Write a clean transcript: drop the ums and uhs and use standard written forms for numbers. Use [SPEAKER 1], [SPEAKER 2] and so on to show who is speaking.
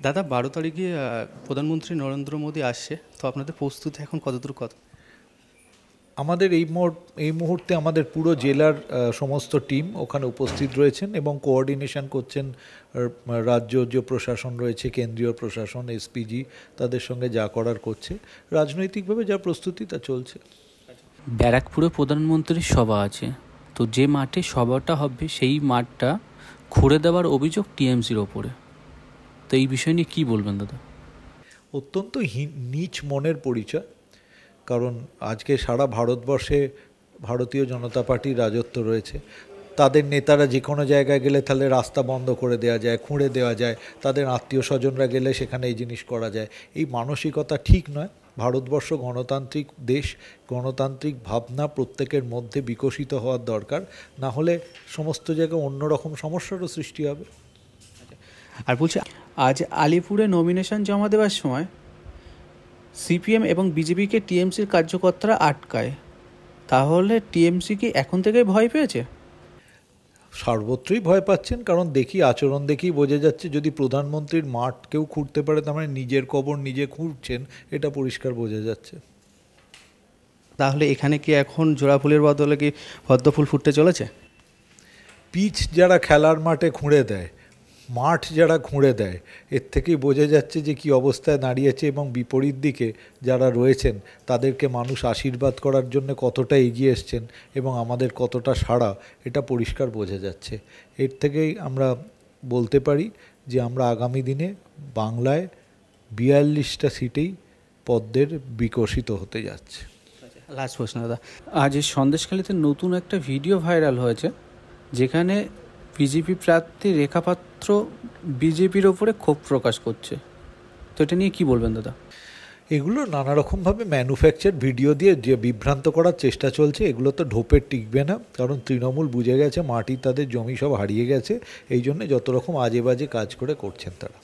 [SPEAKER 1] দাদা 12 তারিখে প্রধানমন্ত্রী নরেন্দ্র মোদী আসছে, তো আপনাদের প্রস্তুতি এখন কতদূর কত?
[SPEAKER 2] আমাদের এই মুহূর্তে আমাদের পুরো জেলার সমস্ত টিম ওখানে উপস্থিত রয়েছেন এবং কোঅর্ডিনেশন করছেন রাজ্য যে প্রশাসন রয়েছে, কেন্দ্রীয় প্রশাসন, এসপিজি তাদের সঙ্গে যা করার করছে। রাজনৈতিকভাবে যা প্রস্তুতি তা চলছে।
[SPEAKER 3] ব্যারাকপুরে প্রধানমন্ত্রীর সভা আছে, তো যে মাঠে সভাটা হবে সেই মাঠটা খুঁড়ে দেওয়ার অভিযোগ টিএমসির ওপরে, তো এই বিষয় নিয়ে কী বলবেন দাদা?
[SPEAKER 2] অত্যন্ত নীচ মনের পরিচয়, কারণ আজকে সারা ভারতবর্ষে ভারতীয় জনতা পার্টির রাজত্ব রয়েছে। তাদের নেতারা যে কোনো জায়গায় গেলে তাহলে রাস্তা বন্ধ করে দেওয়া যায়, খুঁড়ে দেওয়া যায়, তাদের আত্মীয় স্বজনরা গেলে সেখানে এই জিনিস করা যায়। এই মানসিকতা ঠিক নয়। ভারতবর্ষ গণতান্ত্রিক দেশ, গণতান্ত্রিক ভাবনা প্রত্যেকের মধ্যে বিকশিত হওয়ার দরকার, না হলে সমস্ত জায়গায় অন্যরকম সমস্যারও সৃষ্টি হবে।
[SPEAKER 1] আর বলছি, আজ আলিপুরে নমিনেশন জমা দেওয়ার সময় সিপিএম এবং বিজেপিকে টিএমসির কার্যকর্তারা আটকায়, তাহলে টিএমসি কি এখন থেকেই ভয় পেয়েছে?
[SPEAKER 2] সর্বত্রই ভয় পাচ্ছেন, কারণ আচরণ দেখেই বোঝা যাচ্ছে যদি প্রধানমন্ত্রীর মাঠ কেউ খুঁড়তে পারে তার মানে নিজের কবর নিজে খুঁড়ছেন, এটা পরিষ্কার বোঝা যাচ্ছে।
[SPEAKER 1] তাহলে এখানে কি এখন জোড়া ফুলের বদলে কি পদ্ম ফুল ফুটতে চলেছে?
[SPEAKER 2] পিচ যারা খেলার মাঠে খুঁড়ে দেয়, মাঠ যারা খুঁড়ে দেয়, এর থেকেই বোঝা যাচ্ছে যে কী অবস্থায় দাঁড়িয়েছে এবং বিপরীত দিকে যারা রয়েছেন তাদেরকে মানুষ আশীর্বাদ করার জন্য কতটা এগিয়ে এসছেন এবং আমাদের কতটা সাড়া, এটা পরিষ্কার বোঝা যাচ্ছে। এর থেকেই আমরা বলতে পারি যে আমরা আগামী দিনে বাংলায় 42টা সিটেই পদ্মের বিকশিত হতে যাচ্ছে।
[SPEAKER 1] লাস্ট প্রশ্ন দাদা,
[SPEAKER 3] আজ সন্দেশখালীতে নতুন একটা ভিডিও ভাইরাল হয়েছে যেখানে বিজেপি প্রার্থী রেখা পাত্র বিজেপির ওপরে ক্ষোভ প্রকাশ করছে, তো এটা নিয়ে কী বলবেন দাদা?
[SPEAKER 2] এগুলো নানা রকমভাবে ম্যানুফ্যাকচার ভিডিও দিয়ে যে বিভ্রান্ত করার চেষ্টা চলছে, এগুলো তো ঢোপে টিকবে না, কারণ তৃণমূল বুঝে গেছে মাটি তাদের জমি সব হারিয়ে গেছে, এই জন্য যত রকম আজে বাজে কাজ করছেন তারা।